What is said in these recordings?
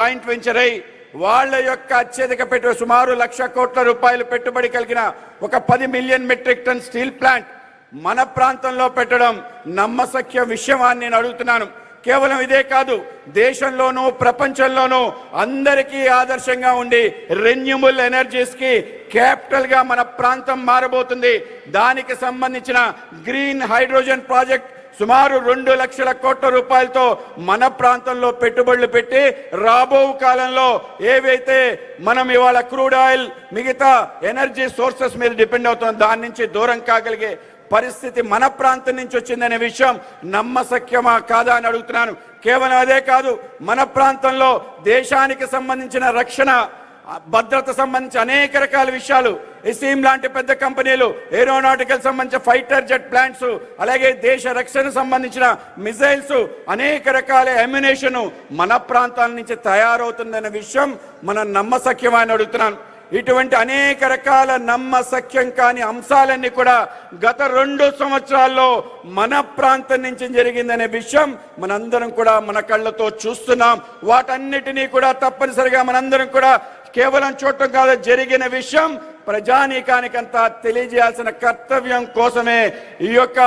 Joint venture అయి వాళ్ళ యొక్క అత్యధిక పెట్టుబడి సుమారు 1,00,000 కోట్ల రూపాయలు పెట్టుబడి కలిగిన ఒక 10 million metric ton steel plant మన ప్రాంతంలో పెట్టడం నమ్మశక్య విషయం అని నేను అడుగుతున్నాను. కేవలం ఇదే కాదు, దేశంలోనూ ప్రపంచంలోనూ అందరికీ ఆదర్శంగా ఉండి రెన్యూబుల్ ఎనర్జీస్ కి క్యాపిటల్ గా మన ప్రాంతం మారబోతుంది. దానికి సంబంధించిన గ్రీన్ హైడ్రోజన్ ప్రాజెక్ట్ సుమారు 2,00,000 కోట్ల రూపాయలతో మన ప్రాంతంలో పెట్టుబడులు పెట్టి రాబో కాలంలో ఏవైతే మనం ఇవాళ క్రూడ్ ఆయిల్ మిగతా ఎనర్జీ సోర్సెస్ మీద డిపెండ్ అవుతాం దాని నుంచి దూరం కాగలిగే పరిస్థితి మన ప్రాంతం నుంచి వచ్చిందనే విషయం నమ్మశక్యమా కాదా అని అడుగుతున్నాను. కేవలం అదే కాదు, మన ప్రాంతంలో దేశానికి సంబంధించిన రక్షణ భద్రత సంబంధించి అనేక రకాల విషయాలు ఇసీమ్ లాంటి పెద్ద కంపెనీలు ఏరోనాటికల్ సంబంధించిన ఫైటర్ జెట్ ప్లాంట్స్ అలాగే దేశ రక్షణ సంబంధించిన మిసైల్స్ అనేక రకాల అమ్యునేషన్ మన ప్రాంతాల నుంచి తయారవుతుందనే విషయం మనం నమ్మశక్యమని అడుగుతున్నాను. ఇటువంటి అనేక రకాల నమ్మశక్యం కాని అంశాలన్నీ కూడా గత 2 సంవత్సరాల్లో మన ప్రాంతం నుంచి జరిగిందనే విషయం మనందరం కూడా మన కళ్ళతో చూస్తున్నాం. వాటన్నిటినీ కూడా తప్పనిసరిగా మనందరం కూడా కేవలం చూడటం కాదు, జరిగిన విషయం ప్రజానీకానికంతా తెలియజేయాల్సిన కర్తవ్యం కోసమే ఈ యొక్క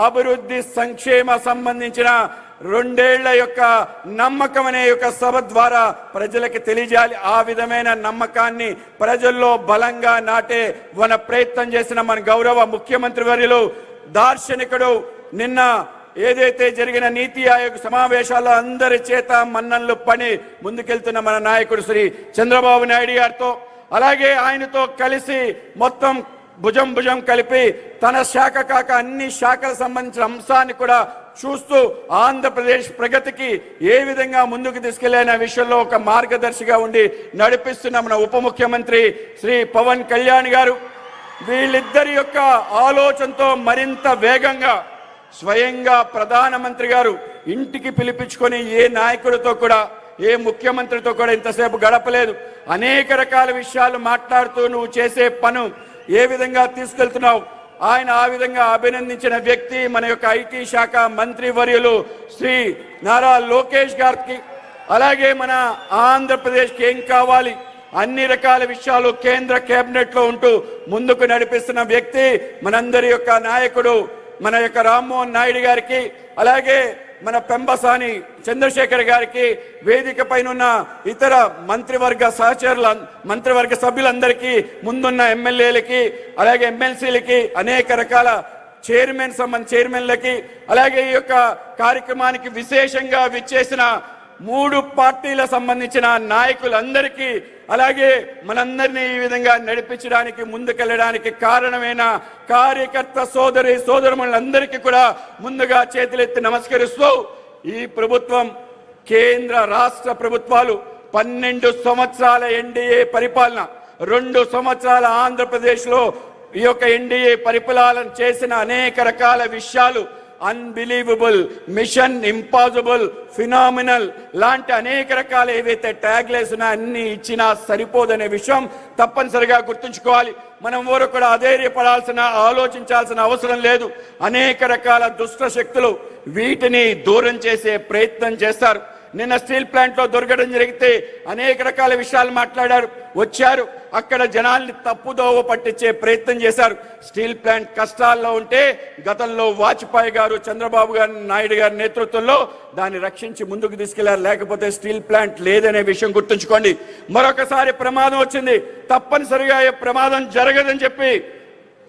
అభివృద్ధి సంక్షేమ సంబంధించిన 2 ఏళ్ల యొక్క నమ్మకం అనే యొక్క సభ ద్వారా ప్రజలకు తెలియజేయాలి. ఆ విధమైన నమ్మకాన్ని ప్రజల్లో బలంగా నాటే మన ప్రయత్నం చేసిన మన గౌరవ ముఖ్యమంత్రి వర్యులు దార్శనికుడు నిన్న ఏదైతే జరిగిన నీతి ఆయోగ్ సమావేశాల్లో అందరి చేత మన్ననలు పని ముందుకెళ్తున్న మన నాయకుడు శ్రీ చంద్రబాబు నాయుడు గారితో అలాగే ఆయనతో కలిసి మొత్తం భుజం కలిపి తన శాఖ కాక అన్ని శాఖలకు సంబంధించిన అంశాన్ని కూడా చూస్తూ ఆంధ్రప్రదేశ్ ప్రగతికి ఏ విధంగా ముందుకు తీసుకెళ్లే విషయంలో ఒక మార్గదర్శిగా ఉండి నడిపిస్తున్న మన ఉప ముఖ్యమంత్రి శ్రీ పవన్ కళ్యాణ్ గారు వీళ్ళిద్దరి యొక్క ఆలోచనతో మరింత వేగంగా స్వయంగా ప్రధానమంత్రి గారు ఇంటికి పిలిపించుకొని ఏ నాయకుడితో కూడా ఏ ముఖ్యమంత్రితో కూడా ఇంతసేపు గడపలేదు. అనేక రకాల విషయాలు మాట్లాడుతూ నువ్వు చేసే పను ఏ విధంగా తీసుకెళ్తున్నావు ఆయన ఆ విధంగా అభినందించిన వ్యక్తి మన యొక్క ఐటీ శాఖ మంత్రి వర్యులు శ్రీ నారా లోకేష్ గారికి అలాగే మన ఆంధ్రప్రదేశ్కి ఏం కావాలి అన్ని రకాల విషయాలు కేంద్ర కేబినెట్ లో ఉంటూ ముందుకు నడిపిస్తున్న వ్యక్తి మనందరి యొక్క నాయకుడు మన యొక్క రామ్మోహన్ నాయుడు గారికి అలాగే మన పెంబసాని చంద్రశేఖర్ గారికి వేదిక పైన ఉన్న ఇతర మంత్రివర్గ సహచరుల మంత్రివర్గ సభ్యులందరికీ ముందున్న ఎమ్మెల్యేలకి అలాగే ఎమ్మెల్సీలకి అనేక రకాల చైర్మన్లకి అలాగే ఈ యొక్క కార్యక్రమానికి విశేషంగా విచ్చేసిన 3 పార్టీల సంబంధించిన నాయకులందరికీ అలాగే మనందరినీ ఈ విధంగా నడిపించడానికి ముందుకెళ్ళడానికి కారణమైన కార్యకర్త సోదరులందరికీ కూడా ముందుగా చేతులెత్తి నమస్కరిస్తూ ఈ ప్రభుత్వం కేంద్ర రాష్ట్ర ప్రభుత్వాలు 12 సంవత్సరాల ఎన్డీఏ పరిపాలన 2 సంవత్సరాల ఆంధ్రప్రదేశ్లో ఈ యొక్క ఎన్డీఏ పరిపాలన చేసిన అనేక రకాల విషయాలు అన్బిలీవబుల్, మిషన్ ఇంపాసిబుల్, ఫినామినల్ లాంటి అనేక రకాల ఏవైతే ట్యాగ్లైన్స్ ఉన్నా అన్ని ఇచ్చినా సరిపోదనే విషయం తప్పనిసరిగా గుర్తుంచుకోవాలి. మనం ఎవరు కూడా అధైర్యపడాల్సిన ఆలోచించాల్సిన అవసరం లేదు. అనేక రకాల దుష్ట శక్తులు వీటిని దూరం చేసే ప్రయత్నం చేస్తారు. నిన్న స్టీల్ ప్లాంట్ లో దొరకడం జరిగితే అనేక రకాల విషయాలు మాట్లాడారు, వచ్చారు, అక్కడ జనాల్ని తప్పుదోవ పట్టించే ప్రయత్నం చేశారు. స్టీల్ ప్లాంట్ కష్టాల్లో ఉంటే గతంలో వాజ్పేయి గారు చంద్రబాబు నాయుడు గారి నేతృత్వంలో దాన్ని రక్షించి ముందుకు తీసుకెళ్లారు. లేకపోతే స్టీల్ ప్లాంట్ లేదనే విషయం గుర్తుంచుకోండి. మరొకసారి ప్రమాదం వచ్చింది, తప్పనిసరిగా ఈ ప్రమాదం జరగదని చెప్పి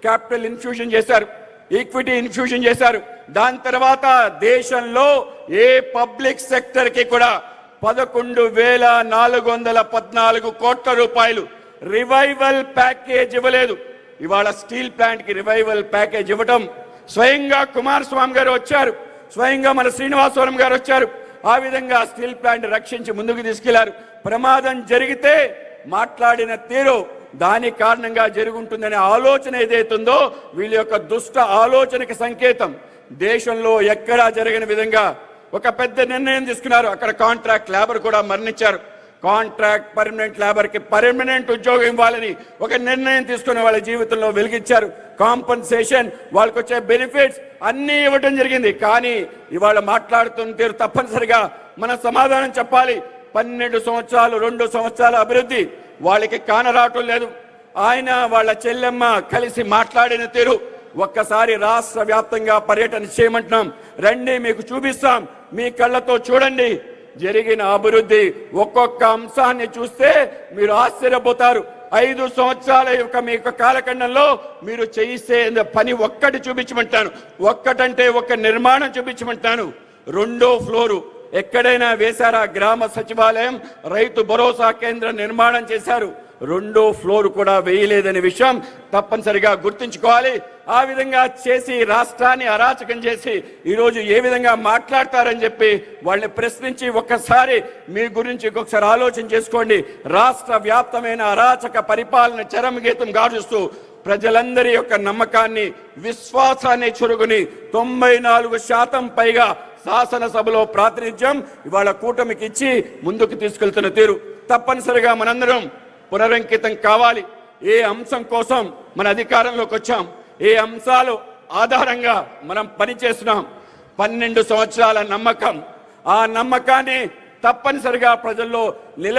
క్యాపిటల్ ఇన్ఫ్యూజన్ చేశారు, ఈక్విటీ ఇన్ఫ్యూజన్ చేశారు. దాని తర్వాత దేశంలో ఏ పబ్లిక్ సెక్టర్ కి కూడా 11,414 కోట్ల రూపాయలు రివైవల్ ప్యాకేజ్ ఇవ్వలేదు. ఇవాళ స్టీల్ ప్లాంట్ కి రివైవల్ ప్యాకేజ్ ఇవ్వటం స్వయంగా కుమారస్వామి గారు వచ్చారు, స్వయంగా మన శ్రీనివాసవరం గారు వచ్చారు. ఆ విధంగా స్టీల్ ప్లాంట్ రక్షించి ముందుకు తీసుకెళ్లారు. ప్రమాదం జరిగితే మాట్లాడిన తీరు దాని కారణంగా జరుగుతుందనే ఆలోచన ఏదైతుందో వీళ్ళ యొక్క దుష్ట ఆలోచనకి సంకేతం. దేశంలో ఎక్కడా జరగని విధంగా ఒక పెద్ద నిర్ణయం తీసుకున్నారు. అక్కడ కాంట్రాక్ట్ లేబర్ కూడా మరణించారు. కాంట్రాక్ట్ పర్మనెంట్ లేబర్ కి పర్మనెంట్ ఉద్యోగం ఇవ్వాలని ఒక నిర్ణయం తీసుకుని వాళ్ళ జీవితంలో వెలిగించారు. కాంపన్సేషన్, వాళ్ళకి వచ్చే బెనిఫిట్స్ అన్ని ఇవ్వడం జరిగింది. కానీ ఇవాళ మాట్లాడుతున్న తీరు తప్పనిసరిగా మన సమాధానం చెప్పాలి. 12 సంవత్సరాలు 2 సంవత్సరాల అభివృద్ధి వాళ్ళకి కానరావటం లేదు. ఆయన వాళ్ళ చెల్లెమ్మ కలిసి మాట్లాడిన తీరు ఒక్కసారి రాష్ట్ర వ్యాప్తంగా పర్యటన చేయమంటున్నాం. రండి, మీకు చూపిస్తాం, మీ కళ్ళతో చూడండి. జరిగిన అభివృద్ధి ఒక్కొక్క అంశాన్ని చూస్తే మీరు ఆశ్చర్యపోతారు. 5 సంవత్సరాల యొక్క మీ యొక్క కాలఖండంలో మీరు చేసే పని ఒక్కటి చూపించమంటాను. ఒక్కటంటే ఒక నిర్మాణం చూపించమంటాను. 2వ ఫ్లోరు ఎక్కడైనా వేశారా? గ్రామ సచివాలయం, రైతు భరోసా కేంద్రం నిర్మాణం చేశారు. 2వ ఫ్లోర్ కూడా వేయలేదనే విషయం తప్పనిసరిగా గుర్తుంచుకోవాలి. ఆ విధంగా చేసి రాష్ట్రాన్ని అరాచకం చేసి ఈరోజు ఏ విధంగా మాట్లాడతారని చెప్పి వాళ్ళని ప్రశ్నించి ఒక్కసారి మీ గురించి ఒకసారి ఆలోచన చేసుకోండి. రాష్ట్ర వ్యాప్తమైన అరాచక పరిపాలన చరమగీతం గారుస్తూ ప్రజలందరి యొక్క నమ్మకాన్ని, విశ్వాసాన్ని చురుగుని 94% పైగా శాసనసభలో ప్రాతినిధ్యం ఇవాళ కూటమికి ఇచ్చి ముందుకు తీసుకెళ్తున్న తీరు తప్పనిసరిగా మనందరం పునరంకితం కావాలి. ఏ అంశం కోసం మన అధికారంలోకి వచ్చాం, ఏ అంశాలు ఆధారంగా మనం పనిచేస్తున్నాం, 12 సంవత్సరాల నమ్మకం, ఆ నమ్మకాన్ని తప్పనిసరిగా ప్రజల్లో